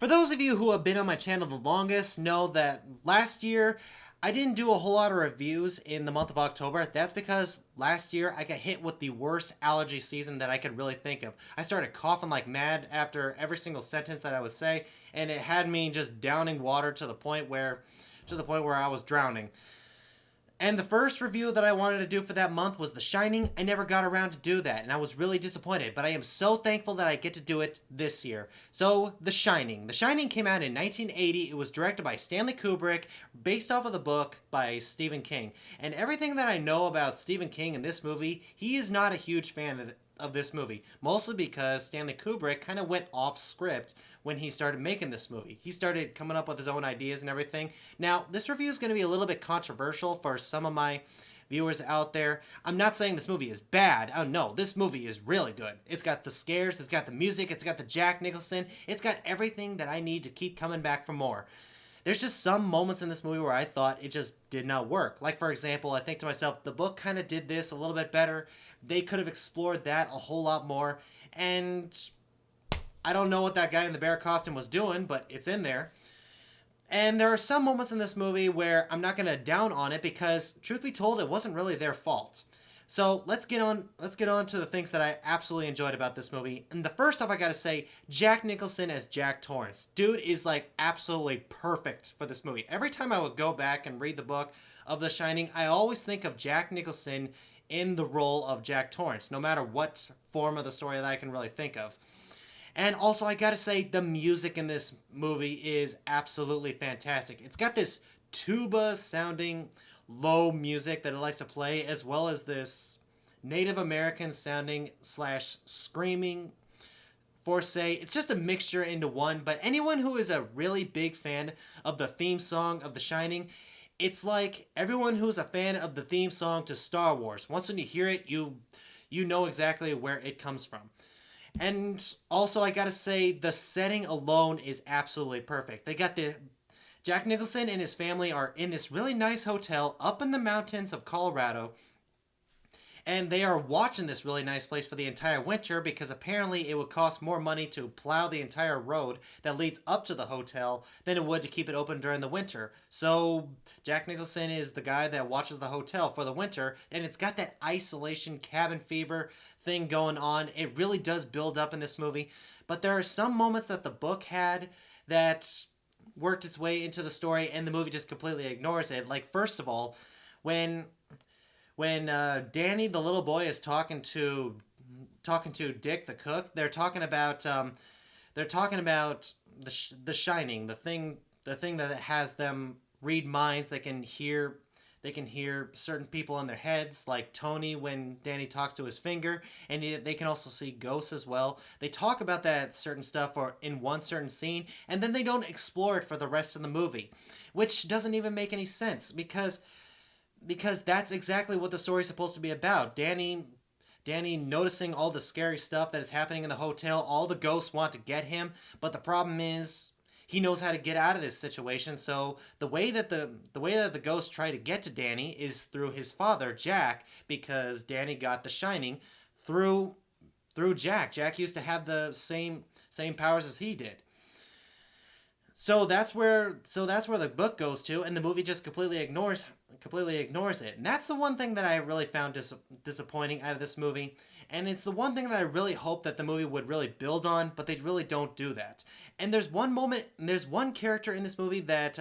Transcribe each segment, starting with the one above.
For those of you who have been on my channel the longest, know that last year I didn't do a whole lot of reviews in the month of October. That's because last year I got hit with the worst allergy season that I could really think of. I started coughing like mad after every single sentence that I would say, and it had me just downing water to the point where I was drowning. And the first review that I wanted to do for that month was The Shining. I never got around to do that, and I was really disappointed, but I am so thankful that I get to do it this year. So, The Shining. The Shining came out in 1980. It was directed by Stanley Kubrick, based off of the book by Stephen King. And everything that I know about Stephen King in this movie, he is not a huge fan of this movie, mostly because Stanley Kubrick kind of went off script when he started making this movie. He started coming up with his own ideas and everything. Now, this review is going to be a little bit controversial for some of my viewers out there. I'm not saying this movie is bad. Oh no, this movie is really good. It's got the scares, it's got the music, it's got the Jack Nicholson, it's got everything that I need to keep coming back for more. There's just some moments in this movie where I thought it just did not work. Like, for example, I think to myself, the book kind of did this a little bit better. They could have explored that a whole lot more. And I don't know what that guy in the bear costume was doing, but it's in there. And there are some moments in this movie where I'm not going to down on it because, truth be told, it wasn't really their fault. So let's get on to the things that I absolutely enjoyed about this movie. And the first off, I gotta say, Jack Nicholson as Jack Torrance. Dude is like absolutely perfect for this movie. Every time I would go back and read the book of The Shining, I always think of Jack Nicholson in the role of Jack Torrance, no matter what form of the story that I can really think of. And also, I gotta say, the music in this movie is absolutely fantastic. It's got this tuba sounding low music that it likes to play, as well as this Native American sounding slash screaming force. It's just a mixture into one, but anyone who is a really big fan of the theme song of The Shining, it's like everyone who's a fan of the theme song to Star Wars. Once when you hear it, you know exactly where it comes from. And also, I gotta say, the setting alone is absolutely perfect. They got the Jack Nicholson and his family are in this really nice hotel up in the mountains of Colorado, and they are watching this really nice place for the entire winter because apparently it would cost more money to plow the entire road that leads up to the hotel than it would to keep it open during the winter. So Jack Nicholson is the guy that watches the hotel for the winter, and it's got that isolation cabin fever thing going on. It really does build up in this movie, but there are some moments that the book had that worked its way into the story and the movie just completely ignores it. Like, first of all, when Danny the little boy is talking to Dick the cook, they're talking about the Shining, the thing that has them read minds. They can hear certain people in their heads, like Tony when Danny talks to his finger, and they can also see ghosts as well. They talk about that certain stuff or in one certain scene, and then they don't explore it for the rest of the movie, which doesn't even make any sense because that's exactly what the story's supposed to be about. Danny noticing all the scary stuff that is happening in the hotel. All the ghosts want to get him, but the problem is he knows how to get out of this situation. So the way that the ghosts try to get to Danny is through his father, Jack, because Danny got the Shining through Jack. Jack used to have the same powers as he did. So that's where the book goes to, and the movie just completely ignores it. And that's the one thing that I really found disappointing out of this movie. And it's the one thing that I really hope that the movie would really build on, but they really don't do that. And there's one character in this movie that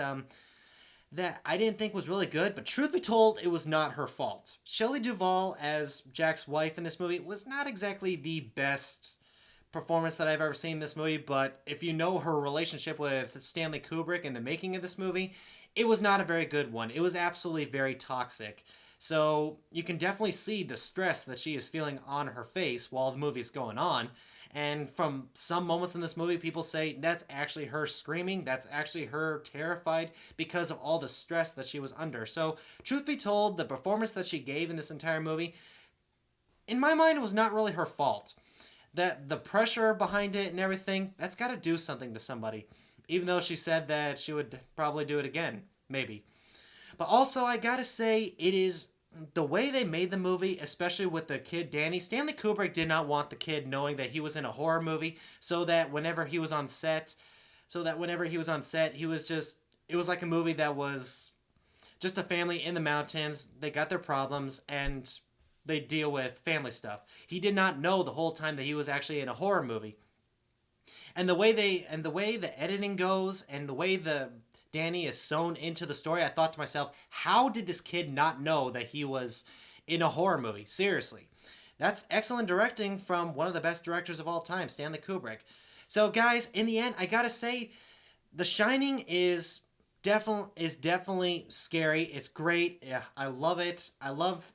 I didn't think was really good, but truth be told, it was not her fault. Shelley Duvall as Jack's wife in this movie was not exactly the best performance that I've ever seen in this movie, but if you know her relationship with Stanley Kubrick in the making of this movie, it was not a very good one. It was absolutely very toxic. So you can definitely see the stress that she is feeling on her face while the movie is going on. And from some moments in this movie, people say that's actually her screaming. That's actually her terrified because of all the stress that she was under. So, truth be told, the performance that she gave in this entire movie, in my mind, it was not really her fault. That the pressure behind it and everything, that's got to do something to somebody. Even though she said that she would probably do it again. Maybe. But also, I gotta say, it is the way they made the movie, especially with the kid Danny. Stanley Kubrick did not want the kid knowing that he was in a horror movie, so that whenever he was on set, so that whenever he was on set, he was just, it was like a movie that was just a family in the mountains. They got their problems and they deal with family stuff. He did not know the whole time that he was actually in a horror movie. And the way the editing goes and the way the Danny is sewn into the story, I thought to myself, how did this kid not know that he was in a horror movie? Seriously. That's excellent directing from one of the best directors of all time, Stanley Kubrick. So guys, in the end, I gotta say, The Shining is definitely scary. It's great. Yeah, I love it. I love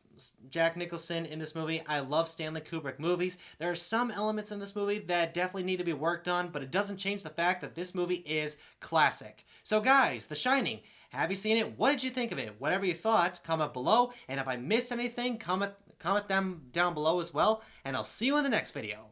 Jack Nicholson in this movie. I love Stanley Kubrick movies. There are some elements in this movie that definitely need to be worked on, but it doesn't change the fact that this movie is classic. So guys, The Shining, have you seen it? What did you think of it? Whatever you thought, comment below. And if I missed anything, comment them down below as well. And I'll see you in the next video.